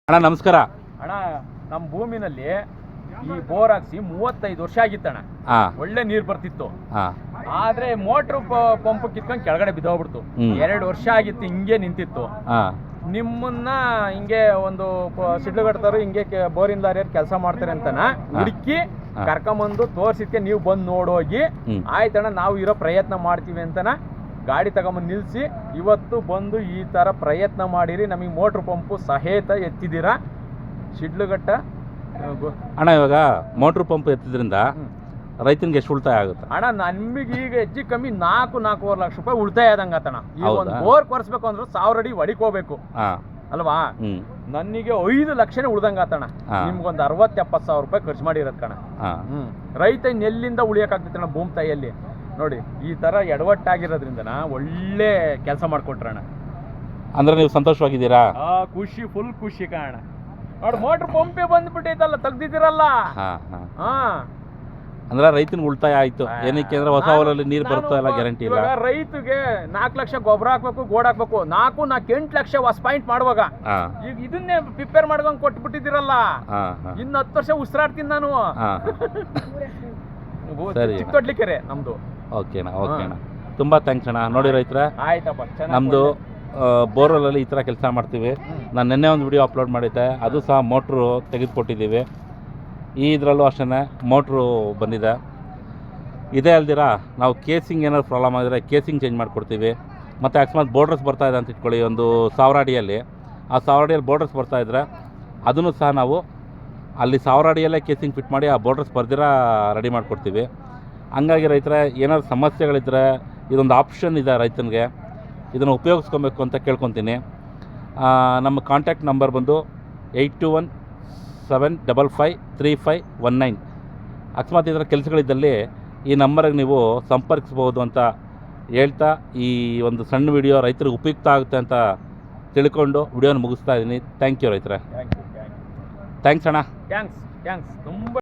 ಅಣ್ಣ ನಮಸ್ಕಾರ. ಅಣ್ಣ ನಮ್ಮ ಭೂಮಿನಲ್ಲಿ ಈ ಬೋರ್ ಹಾಕ್ಸಿ 35 ವರ್ಷ ಆಗಿತ್ತಣ್ಣ. ಒಳ್ಳೆ ನೀರು ಬರ್ತಿತ್ತು. ಆದ್ರೆ ಮೋಟ್ರ್ ಪಂಪ್ ಕಿತ್ಕೊಂಡು ಕೆಳಗಡೆ ಬಿದ್ದೋಗ್ಬಿಡ್ತು. 2 ವರ್ಷ ಆಗಿತ್ತು ಹಿಂಗೆ ನಿಂತಿತ್ತು. ನಿಮ್ಮನ್ನ ಹಿಂಗೆ ಒಂದು ಸಿಡ್ಲುಗಟ್ಟರು ಹಿಂಗೆ ಬೋರಿನ ಲಾರಿಯರ್ ಕೆಲಸ ಮಾಡ್ತಾರೆ ಅಂತನ ಹುಡುಕಿ ಕರ್ಕೊಂಬಂದು ತೋರ್ಸಿದ್ಕೆ ನೀವು ಬಂದು ನೋಡೋಗಿ ಆಯ್ತಣ್ಣ ನಾವು ಇರೋ ಪ್ರಯತ್ನ ಮಾಡ್ತೀವಿ ಅಂತನ ಗಾಡಿ ತಗೊಂಬಂದು ನಿಲ್ಸಿ ಇವತ್ತು ಬಂದು ಈ ತರ ಪ್ರಯತ್ನ ಮಾಡಿರಿ. ನಮಗೆ ಮೋಟ್ರ್ ಪಂಪು ಸಹಿತ ಎತ್ತಿದ್ದೀರಾ ಶಿಡ್ಲುಘಟ್ಟ. ಅಣ್ಣ ಇವಾಗ ಮೋಟ್ರ್ ಪಂಪ್ ಎತ್ತಿದ್ರಿಂದ ರೈತನಿಗೆ ಎಷ್ಟು ಉಳಿತಾಯ ಆಗುತ್ತೆ ಅಣ್ಣ? ನಮಗೆ ಈಗ ಹೆಚ್ಚು ಕಮ್ಮಿ 4-4.5 ಲಕ್ಷ ರೂಪಾಯಿ ಉಳಿತಾಯ ಆದಂಗ ಆತಣ್ಣ. ಈಗ ಒಂದು ಬೋರ್ ಕೊರ್ಸ್ಬೇಕು ಅಂದ್ರೆ 1000 ಅಡಿ ಹೊಡಿಕೋಬೇಕು ಅಲ್ವಾ? ನನಗೆ 5 ಲಕ್ಷನೇ ಉಳ್ದಂಗ ಆತಣ್ಣ. ನಿಮ್ಗೊಂದು 60-70 ಸಾವಿರ ರೂಪಾಯಿ ಖರ್ಚು ಮಾಡಿರೋದ್ ಕಣ. ರೈತ ಎಲ್ಲಿಂದ ಉಳಿಯಕ್ಕಾಗ್ತೈತಣ್ಣ ಭೂಮಿ ತಾಯಿಯಲ್ಲಿ? ನೋಡಿ ಈ ತರ ಎಡವಟ್ಟಾಗಿರೋದ್ರಿಂದ ಒಳ್ಳೆ ಕೆಲಸ ಮಾಡ್ಕೊಟ್ರಣ್ಣ. ಅಂದ್ರೆ ನೀವು ಸಂತೋಷವಾಗಿದ್ದೀರಾ? ಖುಷಿ, ಫುಲ್ ಖುಷಿ ಕಾಣ. ನೋಡಿ ಮೋಟ್ರ್ ಪಂಪೇ ಬಂದ್ಬಿಟ್ಟೈತಲ್ಲ, ತೆಗ್ದಿದ್ದೀರಲ್ಲ. ಅಂದ್ರೆ ರೈತನ ಉಳಿತಾಯ ಆಯ್ತು. ಏನಕ್ಕೆ ಅಂದ್ರೆ ಹೊಸ ಹೊಲಲ್ಲಿ ನೀರು ಬರುತ್ತೋ ಎಲ್ಲ ಗ್ಯಾರಂಟಿ ಇಲ್ಲ. ರೈತಗೆ 4 ಲಕ್ಷ ಗೊಬ್ಬರ ಹಾಕ್ಬೇಕು, ಗೋಡ್ ಹಾಕ್ಬೇಕು. 4-8 ಲಕ್ಷ ಹೊಸ ಪಾಯಿಂಟ್ ಮಾಡುವಾಗ ಈಗ ಇದನ್ನೇ ಪ್ರಿಪೇರ್ ಮಾಡ್ಕೊಂಡ್ ಕೊಟ್ಬಿಟ್ಟಿದ್ದೀರಲ್ಲ. ಇನ್ನು 10 ವರ್ಷ ಉಸಿರಾಡ್ತೀನಿ ನಾನು. ಚಿಕ್ಕಡ್ಲಿಕೆರೆ ನಮ್ದು. ಓಕೆನಾ? ಓಕೆನಾ, ತುಂಬಾ ಥ್ಯಾಂಕ್ಸ್ ಅಣ್ಣ. ನೋಡಿ ರೈತರ, ಆಯ್ತಪ್ಪ, ನಮ್ದು ಬೋರ್ವೆಲ್ಲಲ್ಲಿ ಈ ಥರ ಕೆಲಸ ಮಾಡ್ತೀವಿ. ನಾನು ನಿನ್ನೆ ಒಂದು ವಿಡಿಯೋ ಅಪ್ಲೋಡ್ ಮಾಡಿದ್ದೆ, ಅದು ಸಹ ಮೋಟ್ರು ತೆಗೆದುಕೊಟ್ಟಿದ್ದೀವಿ. ಈ ಇದರಲ್ಲೂ ಅಷ್ಟೇ ಮೋಟ್ರು ಬಂದಿದೆ. ಇದೇ ಅಲ್ದಿರ ನಾವು ಕೇಸಿಂಗ್ ಏನಾದ್ರು ಪ್ರಾಬ್ಲಮ್ ಆಗಿದ್ರೆ ಕೇಸಿಂಗ್ ಚೇಂಜ್ ಮಾಡಿಕೊಡ್ತೀವಿ. ಮತ್ತು ಅಕಸ್ಮಾತ್ ಬೋರ್ಡರ್ಸ್ ಬರ್ತಾಯಿದೆ ಅಂತ ಇಟ್ಕೊಳ್ಳಿ, ಒಂದು 1000 ಅಡಿಯಲ್ಲಿ, ಆ 1000 ಅಡಿಯಲ್ಲಿ ಬೋರ್ಡರ್ಸ್ ಬರ್ತಾಯಿದ್ರೆ ಅದನ್ನು ಸಹ ನಾವು ಅಲ್ಲಿ 1000 ಅಡಿಯಲ್ಲೇ ಕೇಸಿಂಗ್ ಫಿಟ್ ಮಾಡಿ ಆ ಬೋರ್ಡರ್ಸ್ ಬರ್ದಿರ ರೆಡಿ ಮಾಡಿಕೊಡ್ತೀವಿ. ಹಂಗಾಗಿ ರೈತರ ಏನಾದ್ರು ಸಮಸ್ಯೆಗಳಿದ್ದರೆ ಇದೊಂದು ಆಪ್ಷನ್ ಇದೆ ರೈತನಿಗೆ, ಇದನ್ನು ಉಪಯೋಗಿಸ್ಕೊಬೇಕು ಅಂತ ಕೇಳ್ಕೊತೀನಿ. ನಮ್ಮ ಕಾಂಟ್ಯಾಕ್ಟ್ ನಂಬರ್ ಬಂದು 8217553519. ಅಕಸ್ಮಾತ್ ಇದರ ಕೆಲಸಗಳಿದ್ದಲ್ಲಿ ಈ ನಂಬರಿಗೆ ನೀವು ಸಂಪರ್ಕಿಸ್ಬೋದು ಅಂತ ಹೇಳ್ತಾ ಈ ಒಂದು ಸಣ್ಣ ವಿಡಿಯೋ ರೈತರಿಗೆ ಉಪಯುಕ್ತ ಆಗುತ್ತೆ ಅಂತ ತಿಳ್ಕೊಂಡು ವಿಡಿಯೋನ ಮುಗಿಸ್ತಾ ಇದ್ದೀನಿ. ಥ್ಯಾಂಕ್ ಯು ರೈತರೆ. ಥ್ಯಾಂಕ್ಸ್ ಅಣ್ಣ. ಥ್ಯಾಂಕ್ಸ್ ತುಂಬ